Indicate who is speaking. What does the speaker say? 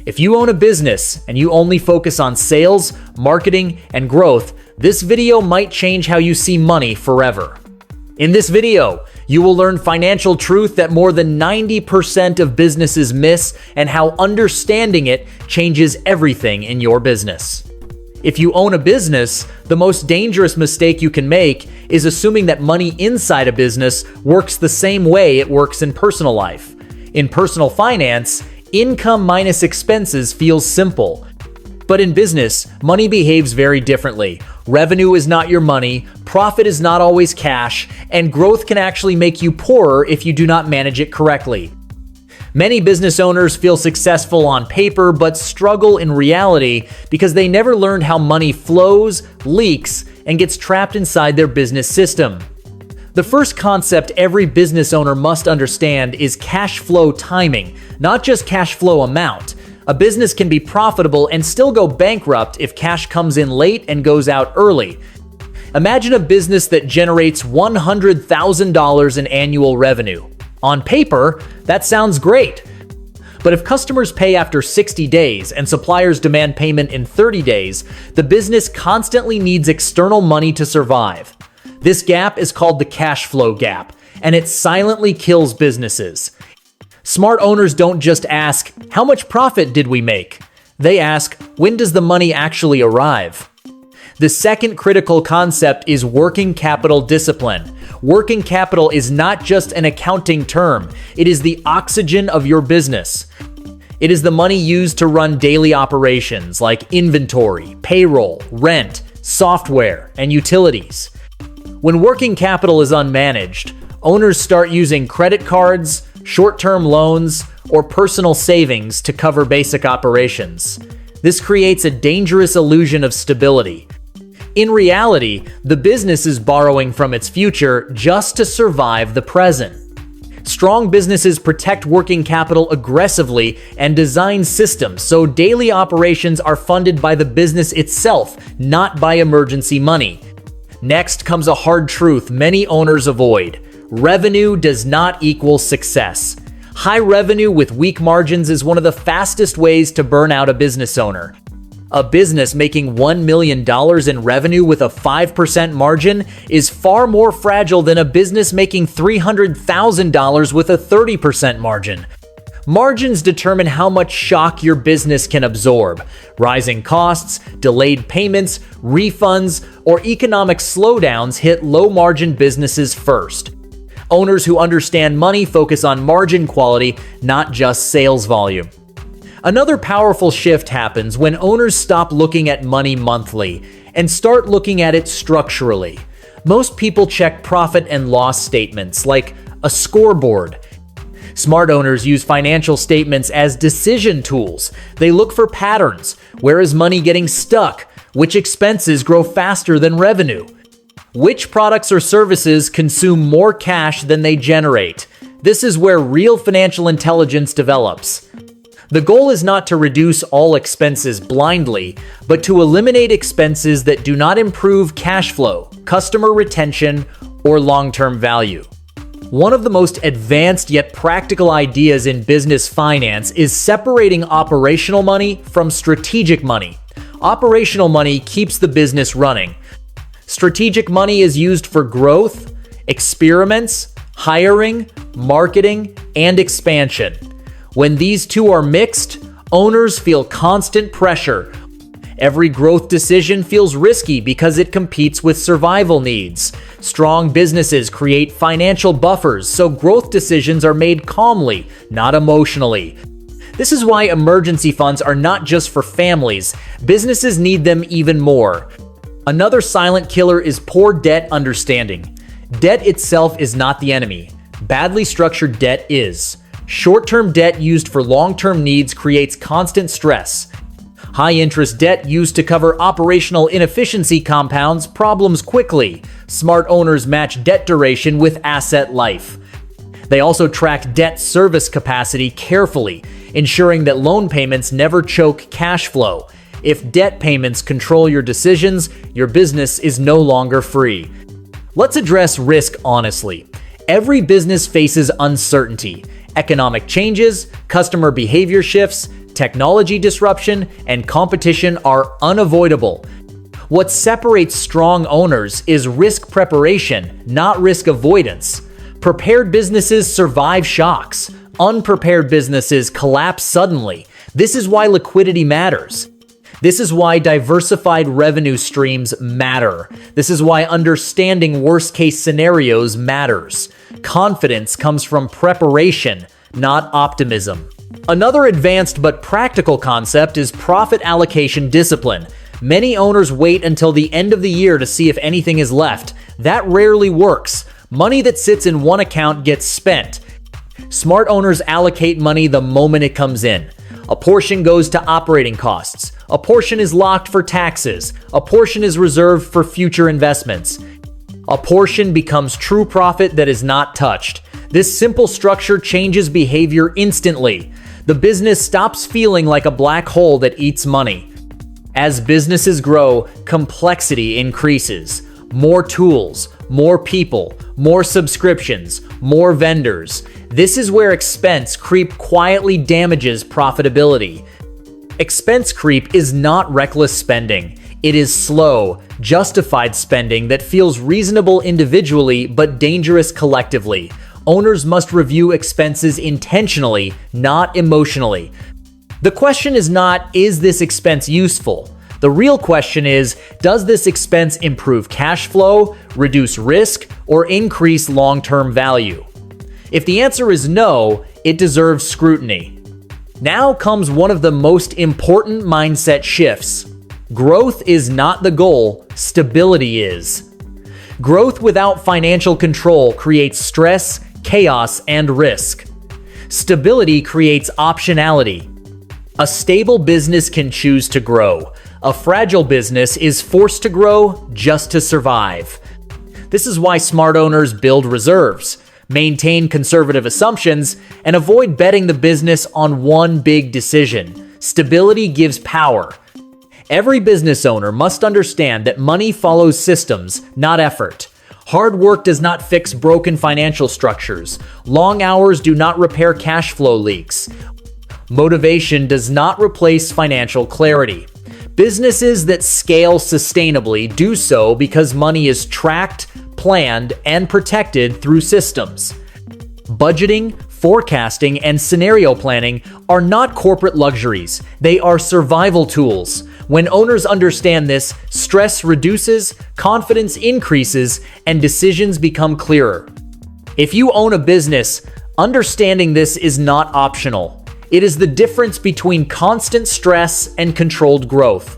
Speaker 1: If you own a business and you only focus on sales, marketing, and growth, this video might change how you see money forever. In this video, you will learn financial truth that more than 90% of businesses miss and how understanding it changes everything in your business. If you own a business, the most dangerous mistake you can make is assuming that money inside a business works the same way it works in personal life. In personal finance, income minus expenses feels simple. But in business, money behaves very differently. Revenue is not your money, profit is not always cash, and growth can actually make you poorer if you do not manage it correctly. Many business owners feel successful on paper but struggle in reality because they never learned how money flows, leaks, and gets trapped inside their business system. The first concept every business owner must understand is cash flow timing, not just cash flow amount. A business can be profitable and still go bankrupt if cash comes in late and goes out early. Imagine a business that generates $100,000 in annual revenue. On paper, that sounds great. But if customers pay after 60 days and suppliers demand payment in 30 days, the business constantly needs external money to survive. This gap is called the cash flow gap, and it silently kills businesses. Smart owners don't just ask, "How much profit did we make?" They ask, "When does the money actually arrive?" The second critical concept is working capital discipline. Working capital is not just an accounting term, it is the oxygen of your business. It is the money used to run daily operations like inventory, payroll, rent, software, and utilities. When working capital is unmanaged, owners start using credit cards, short-term loans, or personal savings to cover basic operations. This creates a dangerous illusion of stability. In reality, the business is borrowing from its future just to survive the present. Strong businesses protect working capital aggressively and design systems so daily operations are funded by the business itself, not by emergency money. Next comes a hard truth many owners avoid. Revenue does not equal success. High revenue with weak margins is one of the fastest ways to burn out a business owner. A business making $1 million in revenue with a 5% margin is far more fragile than a business making $300,000 with a 30% margin. Margins determine how much shock your business can absorb. Rising costs, delayed payments, refunds, or economic slowdowns hit low-margin businesses first. Owners who understand money focus on margin quality, not just sales volume. Another powerful shift happens when owners stop looking at money monthly and start looking at it structurally. Most people check profit and loss statements like a scoreboard. Smart owners use financial statements as decision tools. They look for patterns. Where is money getting stuck? Which expenses grow faster than revenue? Which products or services consume more cash than they generate? This is where real financial intelligence develops. The goal is not to reduce all expenses blindly, but to eliminate expenses that do not improve cash flow, customer retention, or long-term value. One of the most advanced yet practical ideas in business finance is separating operational money from strategic money. Operational money keeps the business running. Strategic money is used for growth, experiments, hiring, marketing, and expansion. When these two are mixed, owners feel constant pressure. Every growth decision feels risky because it competes with survival needs. Strong businesses create financial buffers, so growth decisions are made calmly, not emotionally. This is why emergency funds are not just for families. Businesses need them even more. Another silent killer is poor debt understanding. Debt itself is not the enemy. Badly structured debt is. Short-term debt used for long-term needs creates constant stress. High-interest debt used to cover operational inefficiency compounds problems quickly. Smart owners match debt duration with asset life. They also track debt service capacity carefully, ensuring that loan payments never choke cash flow. If debt payments control your decisions, your business is no longer free. Let's address risk honestly. Every business faces uncertainty. Economic changes, customer behavior shifts, Technology disruption and competition are unavoidable. What separates strong owners is risk preparation, not risk avoidance. Prepared businesses survive shocks. Unprepared businesses collapse suddenly. This is why liquidity matters. This is why diversified revenue streams matter. This is why understanding worst-case scenarios matters. Confidence comes from preparation, not optimism. Another advanced but practical concept is profit allocation discipline. Many owners wait until the end of the year to see if anything is left. That rarely works. Money that sits in one account gets spent. Smart owners allocate money the moment it comes in. A portion goes to operating costs. A portion is locked for taxes. A portion is reserved for future investments. A portion becomes true profit that is not touched. This simple structure changes behavior instantly. The business stops feeling like a black hole that eats money. As businesses grow, complexity increases. More tools, more people, more subscriptions, more vendors. This is where expense creep quietly damages profitability. Expense creep is not reckless spending. It is slow, justified spending that feels reasonable individually but dangerous collectively. Owners must review expenses intentionally, not emotionally. The question is not, is this expense useful? The real question is, does this expense improve cash flow, reduce risk, or increase long-term value? If the answer is no, it deserves scrutiny. Now comes one of the most important mindset shifts. Growth is not the goal, stability is. Growth without financial control creates stress, chaos, and risk. Stability creates optionality. A stable business can choose to grow. A fragile business is forced to grow just to survive. This is why smart owners build reserves, maintain conservative assumptions, and avoid betting the business on one big decision. Stability gives power. Every business owner must understand that money follows systems, not effort. Hard work does not fix broken financial structures. Long hours do not repair cash flow leaks. Motivation does not replace financial clarity. Businesses that scale sustainably do so because money is tracked, planned, and protected through systems. Budgeting, forecasting, and scenario planning are not corporate luxuries. They are survival tools. When owners understand this, stress reduces, confidence increases, and decisions become clearer. If you own a business, understanding this is not optional. It is the difference between constant stress and controlled growth.